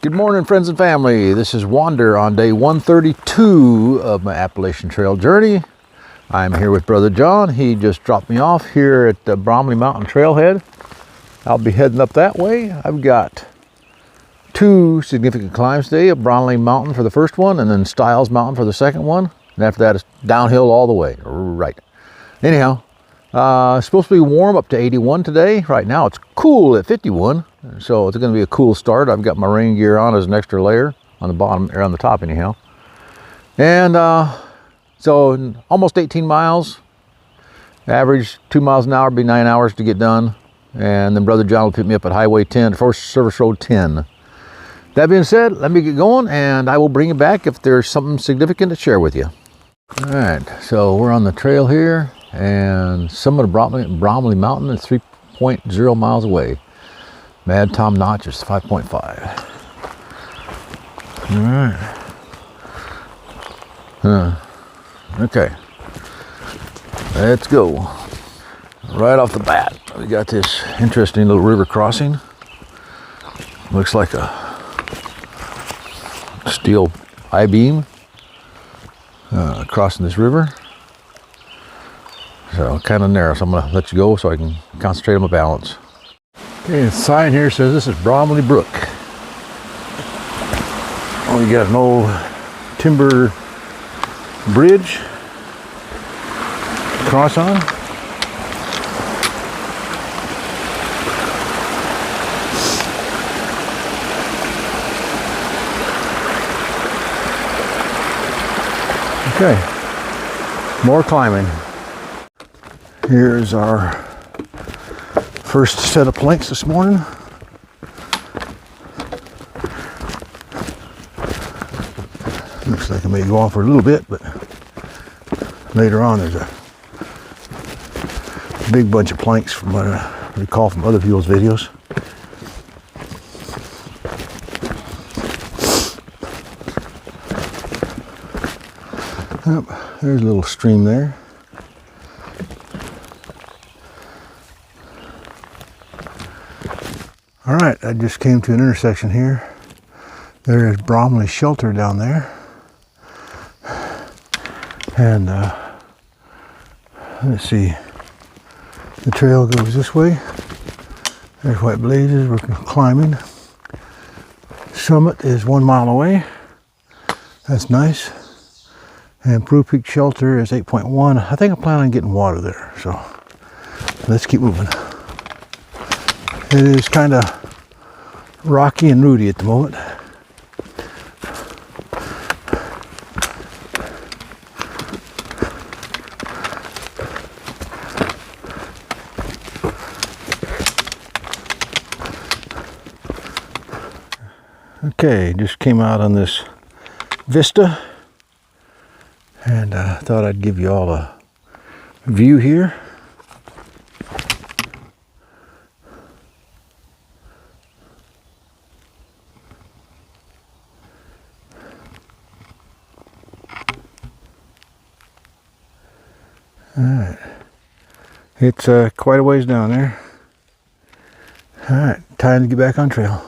Good morning, friends and family. This is Wander on day 132 of my Appalachian Trail journey. I'm here with Brother John. He just dropped me off here at the Bromley Mountain Trailhead. I'll be heading up that way. I've got two significant climbs today, of Bromley Mountain for the first one and then Stiles Mountain for the second one. And after that, it's downhill all the way. Right. Anyhow, it's supposed to be warm up to 81 today. Right now it's cool at 51. So it's going to be a cool start. I've got my rain gear on as an extra layer on the bottom, or on the top anyhow. And so almost 18 miles. Average 2 miles an hour, be 9 hours to get done. And then Brother John will pick me up at Highway 10, Forest Service Road 10. That being said, let me get going and I will bring you back if there's something significant to share with you. All right, so we're on the trail here and summit of Bromley Mountain is 3.0 miles away. Mad Tom Notch is 5.5. All right. Okay. Let's go. Right off the bat, we got this interesting little river crossing. Looks like a steel I-beam crossing this river. So kind of narrow, so I'm going to let you go so I can concentrate on my balance. Okay, the sign here says this is Bromley Brook. Oh, you got an old timber bridge to cross on. Okay, more climbing. Here's our first set of planks this morning. Looks like I may go on for a little bit, but later on there's a big bunch of planks from what I recall from other people's videos. Yep, there's a little stream there. All right, I just came to an intersection here. There is Bromley Shelter down there. And let's see, the trail goes this way. There's White Blazes, we're climbing. Summit is 1 mile away. That's nice. And Prue Peak Shelter is 8.1. I think I plan on getting water there, so let's keep moving. It is kind of rocky and rooty at the moment. Okay, just came out on this vista and thought I'd give you all a view here. All right, it's quite a ways down there. All right, time to get back on trail.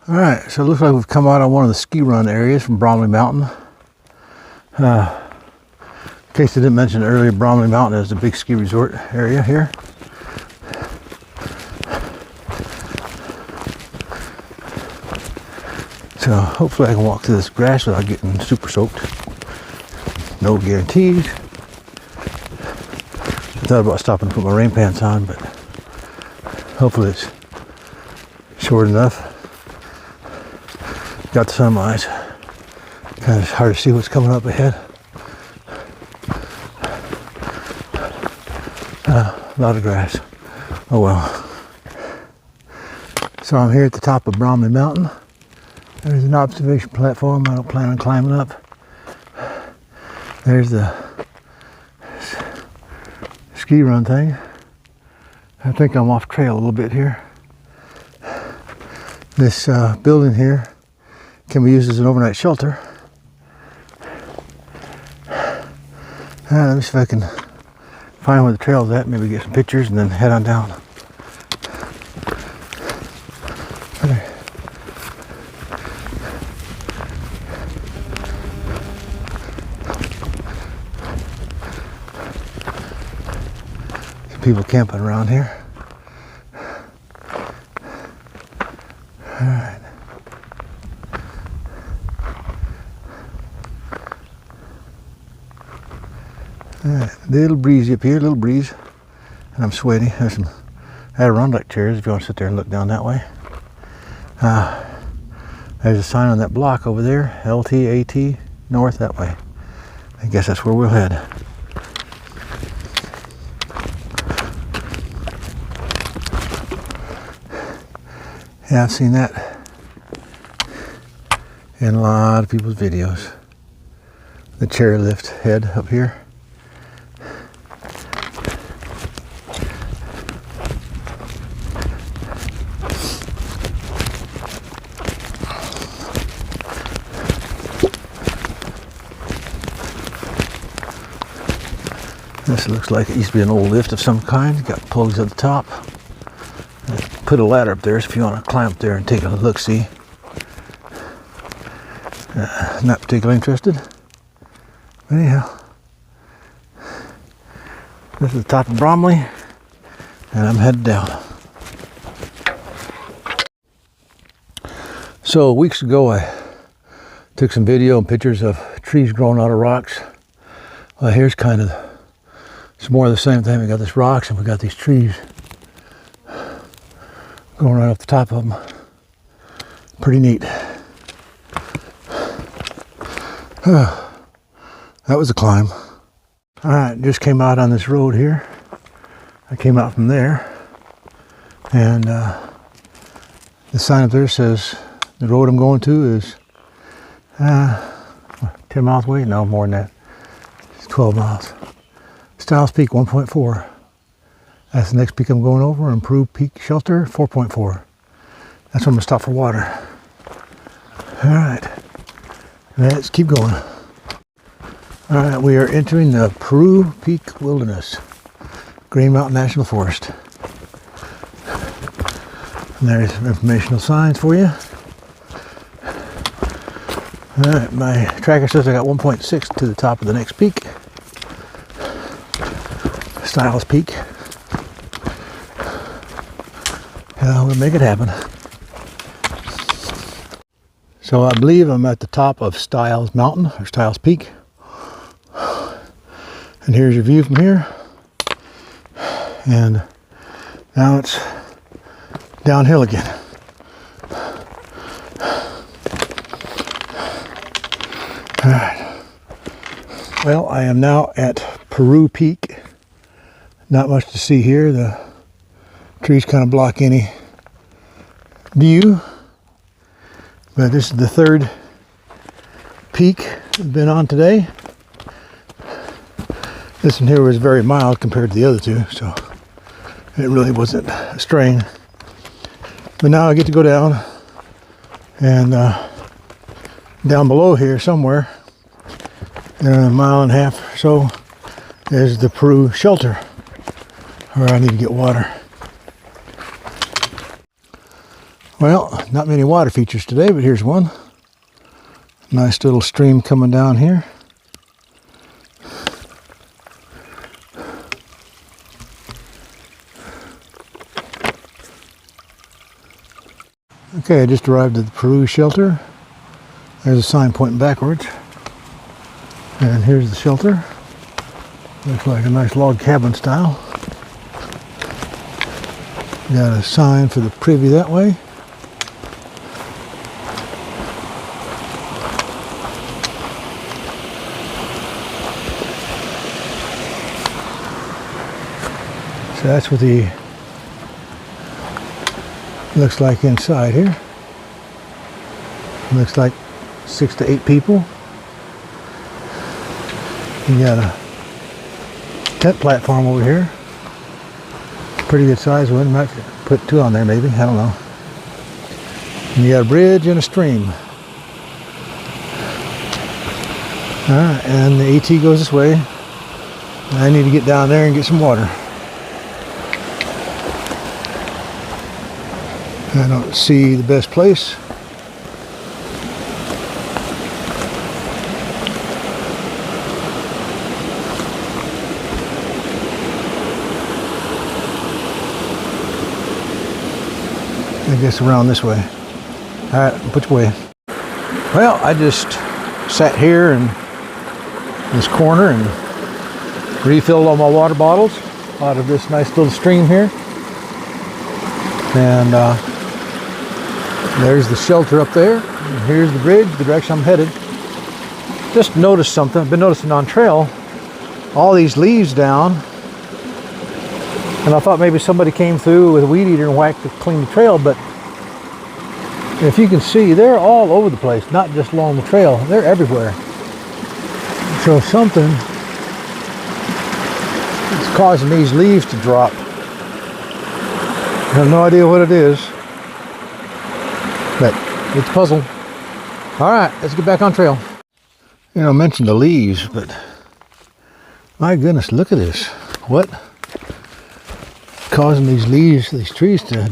All right, so it looks like we've come out on one of the ski run areas from Bromley Mountain. In case I didn't mention earlier, Bromley Mountain is a big ski resort area here. So hopefully I can walk through this grass without getting super soaked. No guarantees. I thought about stopping to put my rain pants on, but hopefully it's short enough. Got the sunrise. Kind of hard to see what's coming up ahead. A lot of grass. Oh well. So I'm here at the top of Bromley Mountain. There's an observation platform. I don't plan on climbing up. There's the ski run thing. I think I'm off trail a little bit here. This building here can be used as an overnight shelter. Let me see if I can find where the trail's at, maybe get some pictures and then head on down. Okay. people camping around here. All right. All right, a little breezy up here, a little breeze, and I'm sweaty. There's some Adirondack chairs if you want to sit there and look down that way. There's a sign on that block over there, LTAT, north that way. I guess that's where we'll head. Yeah, I've seen that in a lot of people's videos. The chairlift head up here. This looks like it used to be an old lift of some kind. Got pulleys at the top. Put a ladder up there so if you want to climb up there and take a look-see. Not particularly interested. But anyhow, this is the top of Bromley, and I'm headed down. So weeks ago I took some video and pictures of trees growing out of rocks. Well, here's kind of it's more of the same thing. We got these rocks and we got these trees going right off the top of them. Pretty neat. That was a climb. All right, just came out on this road here. I came out from there, and the sign up there says the road I'm going to is 10 miles away. No, more than that. It's 12 miles. Stiles Peak 1.4. That's the next peak I'm going over. Improved Peak Shelter 4.4. That's where I'm gonna stop for water. All right, let's keep going. All right, we are entering the Peru Peak Wilderness, Green Mountain National Forest. And there's some informational signs for you. All right, my tracker says I got 1.6 to the top of the next peak. Stiles Peak. Yeah, we'll make it happen. So I believe I'm at the top of Stiles Mountain, or Stiles Peak. And here's your view from here. And now it's downhill again. All right. Well, I am now at Peru Peak. Not much to see here. The trees kind of block any view. But this is the third peak we've been on today. This one here was very mild compared to the other two, so it really wasn't a strain. But now I get to go down, and down below here somewhere, a mile and a half or so, is the Peru shelter, where I need to get water. Well, not many water features today, but here's one. Nice little stream coming down here. Okay, I just arrived at the Peru shelter. There's a sign pointing backwards. And here's the shelter. Looks like a nice log cabin style. Got a sign for the privy that way. So that's what the looks like inside here. Looks like 6 to 8 people. You got a tent platform over here. Pretty good size one. Might put 2 on there maybe. I don't know. And you got a bridge and a stream. Alright, and the AT goes this way. I need to get down there and get some water. I don't see the best place. I guess around this way. All right, which way? Well, I just sat here in this corner and refilled all my water bottles out of this nice little stream here. And there's the shelter up there. And here's the bridge, the direction I'm headed. Just noticed something. I've been noticing on trail, all these leaves down. And I thought maybe somebody came through with a weed eater and whacked to clean the trail, but if you can see, they're all over the place, not just along the trail. They're everywhere. So something is causing these leaves to drop. I have no idea what it is, but it's a puzzle. All right, let's get back on trail. You know, I mentioned the leaves, but my goodness, look at this. What? Causing these leaves, these trees to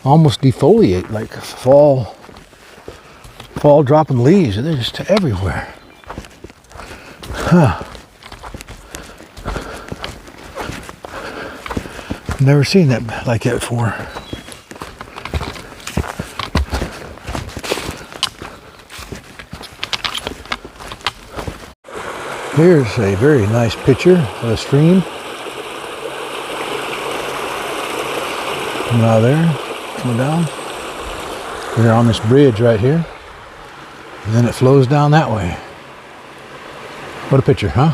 almost defoliate, like fall dropping leaves. They're just everywhere. Huh. Never seen that like that before. Here's a very nice picture of a stream. Coming out of there, coming down. We're on this bridge right here. And then it flows down that way. What a picture, huh?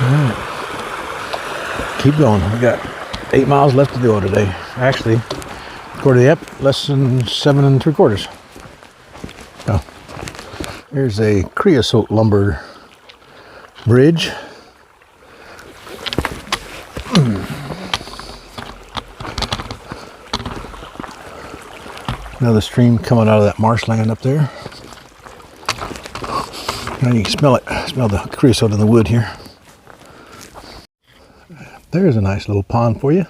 All right. Keep going. We got 8 miles left to go today. Actually, according to the app, less than 7 3/4. So, here's a creosote lumber bridge. Another stream coming out of that marshland up there. And you can smell it. Smell the creosote in the wood here. There's a nice little pond for you.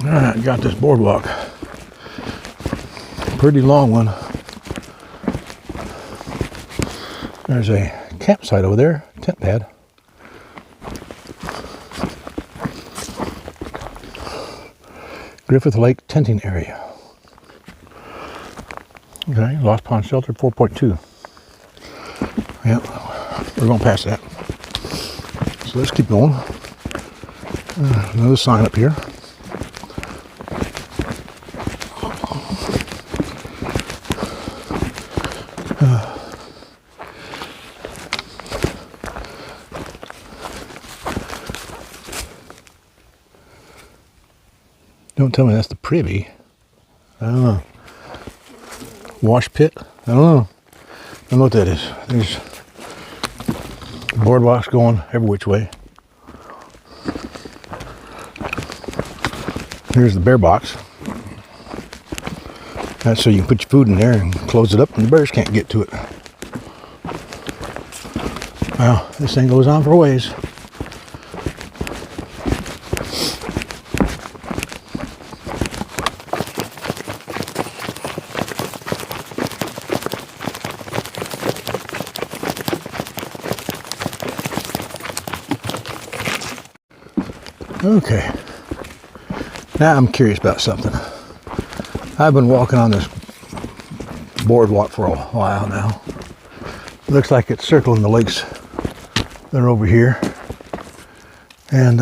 Alright, got this boardwalk. Pretty long one. There's a campsite over there, tent pad. Griffith Lake tenting area. Okay, Lost Pond Shelter 4.2. Yep, we're going past that. So let's keep going. Another sign up here. Don't tell me that's the privy. I don't know. Wash pit? I don't know. I don't know what that is. There's boardwalks going every which way. Here's the bear box. That's so you can put your food in there and close it up and the bears can't get to it. Wow, this thing goes on for a ways. Okay, now I'm curious about something. I've been walking on this boardwalk for a while now. It looks like it's circling the lakes that are over here. And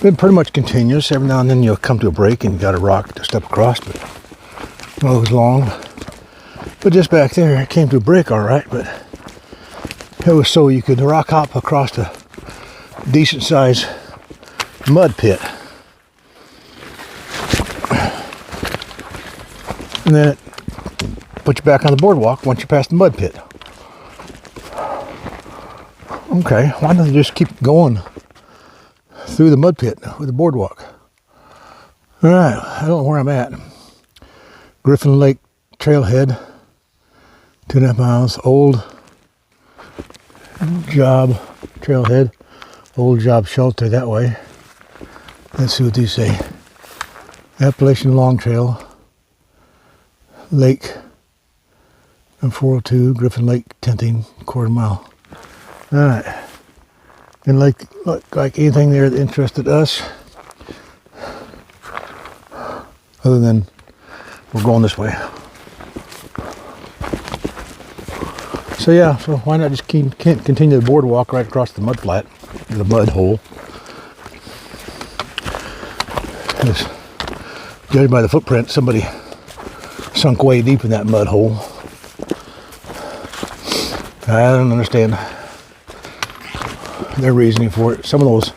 been pretty much continuous. Every now and then you'll come to a break and you got a rock to step across, but not always long. But just back there, it came to a break all right, but it was so you could rock hop across a decent sized mud pit. And then it put you back on the boardwalk once you pass the mud pit. Okay, why don't they just keep going through the mud pit with the boardwalk? All right, I don't know where I'm at. Griffin Lake Trailhead, 2.5 miles. Old job trailhead. Old job shelter that way. Let's see what these say. Appalachian Long Trail, Lake and 402 Griffin Lake tenting, quarter mile. All right. And like anything there that interested us, other than we're going this way. So yeah, so why not just continue the boardwalk right across the mud flat, the mud hole. Just judging by the footprint, somebody sunk way deep in that mud hole. I don't understand their reasoning for it. Some of those,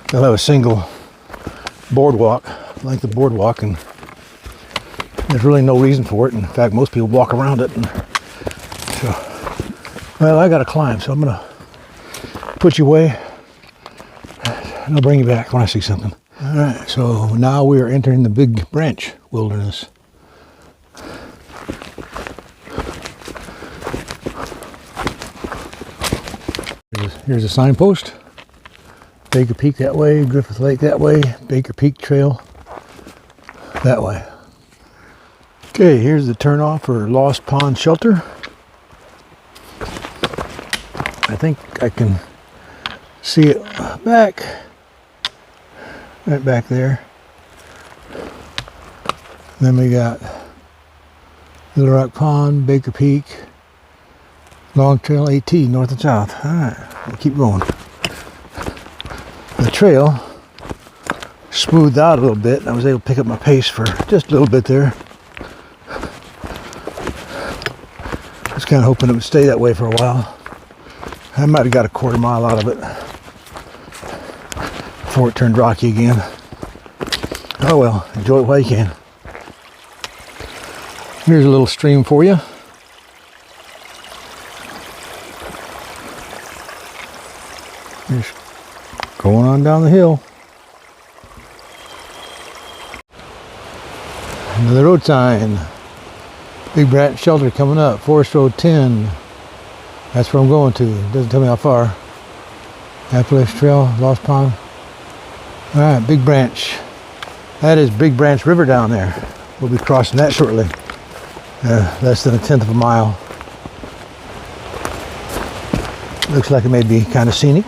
they'll have a single boardwalk, length of boardwalk, and there's really no reason for it. In fact, most people walk around it. And so, well, I got to climb, so I'm going to put you away, and I'll bring you back when I see something. All right, so now we are entering the Big Branch Wilderness. Here's a signpost. Baker Peak that way, Griffith Lake that way, Baker Peak Trail that way. Okay, here's the turnoff for Lost Pond Shelter. I think I can see it right back there. Then we got Little Rock Pond, Baker Peak, Long Trail AT, north and south. All right, we'll keep going. The trail smoothed out a little bit. I was able to pick up my pace for just a little bit there. I was kind of hoping it would stay that way for a while. I might have got a quarter mile out of it before it turned rocky again. Oh well, enjoy it while you can. Here's a little stream for you. Just going on down the hill. Another road sign. Big Branch Shelter coming up. Forest Road 10. That's where I'm going to. It doesn't tell me how far. Appalachian Trail, Lost Pond. Alright, Big Branch. That is Big Branch River down there. We'll be crossing that shortly. Less than 1/10 of a mile. Looks like it may be kind of scenic.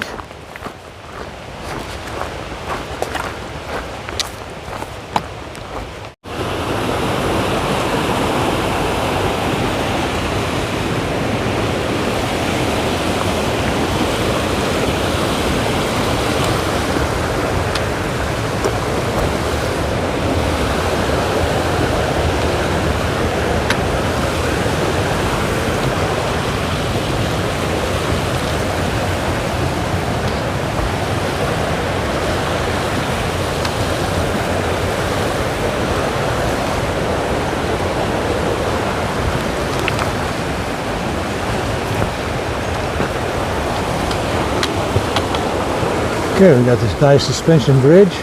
Okay, we got this nice suspension bridge.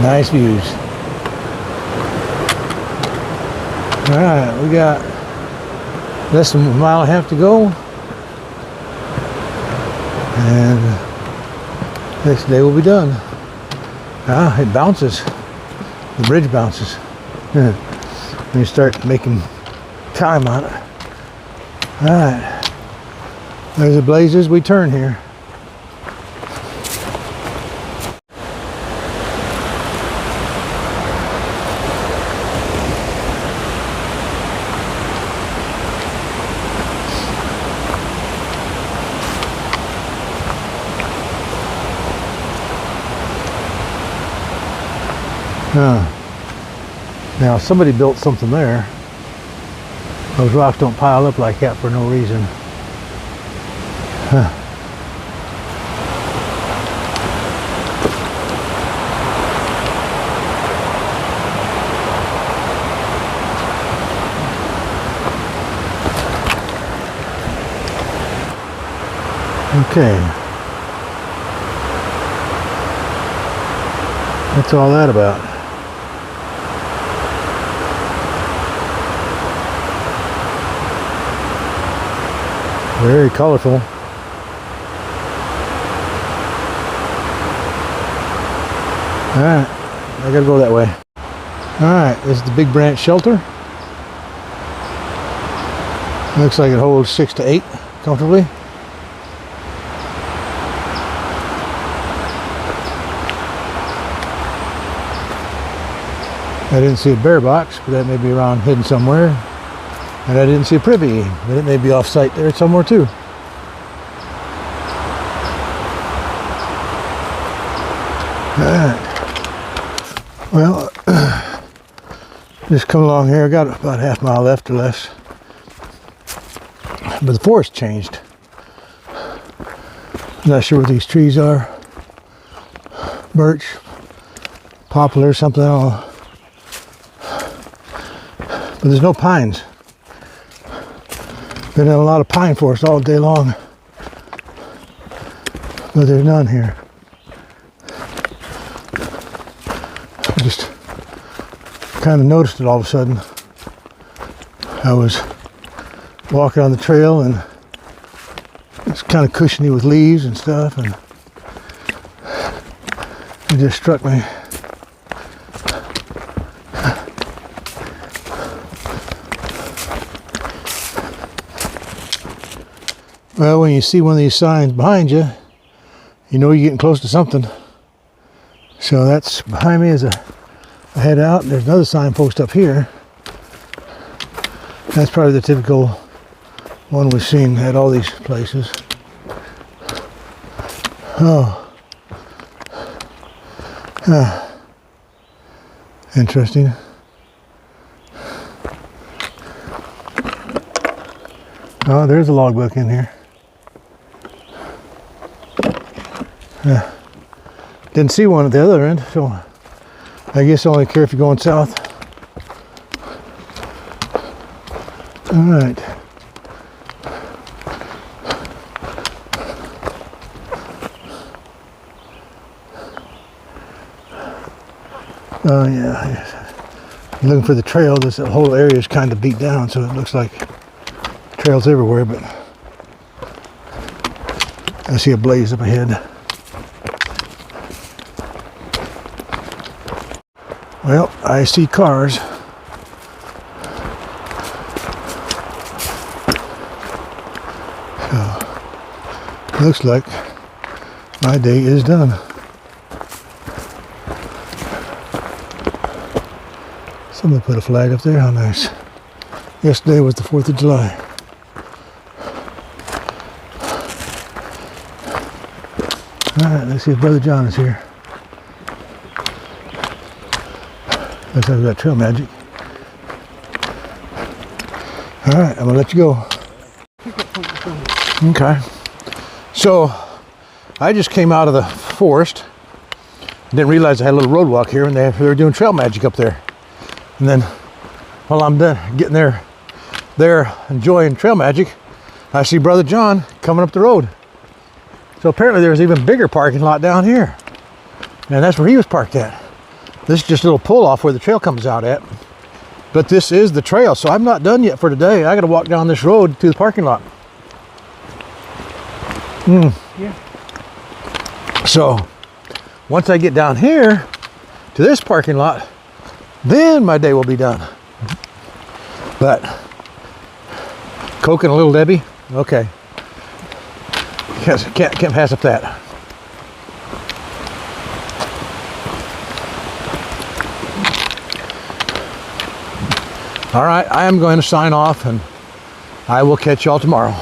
Nice views. All right, we got less than a mile and a half to go, and next day we'll be done. It bounces. The bridge bounces. When you start making time on it. All right, there's the blazes. We turn here. Now somebody built something there. Those rocks don't pile up like that for no reason. Okay. What's all that about? Very colorful. Alright, I gotta go that way. Alright, this is the Big Branch shelter. Looks like it holds 6 to 8 comfortably. I didn't see a bear box, but that may be around hidden somewhere. And I didn't see a privy, but it may be off site there somewhere too. Alright. Well, just come along here. I got about half a mile left or less. But the forest changed. I'm not sure what these trees are. Birch, poplar, something, I don't know. But there's no pines. Been in a lot of pine forest all day long. But there's none here. I just kind of noticed it all of a sudden. I was walking on the trail and it's kind of cushiony with leaves and stuff, and it just struck me. Well, when you see one of these signs behind you, you know you're getting close to something. So that's behind me as I head out. There's another signpost up here. That's probably the typical one we've seen at all these places. Oh. Interesting. Oh, there's a logbook in here. Didn't see one at the other end, so I guess I only care if you're going south. All right. Oh yeah, looking for the trail. This whole area is kind of beat down, so it looks like trails everywhere, but I see a blaze up ahead. Well, I see cars. So, looks like my day is done. Somebody put a flag up there, how nice. Yesterday was the 4th of July. Alright, let's see if Brother John is here. Looks like we got trail magic. Alright, I'm gonna let you go. Okay. So, I just came out of the forest. Didn't realize I had a little road walk here, and they were doing trail magic up there. And then, while I'm done getting there enjoying trail magic, I see Brother John coming up the road. So apparently there's an even bigger parking lot down here. And that's where he was parked at. This is just a little pull off where the trail comes out at. But this is the trail, so I'm not done yet for today. I gotta walk down this road to the parking lot. Yeah. So, once I get down here to this parking lot, then my day will be done. But Coke and a Little Debbie, okay. Can't pass up that. All right, I am going to sign off, and I will catch y'all tomorrow.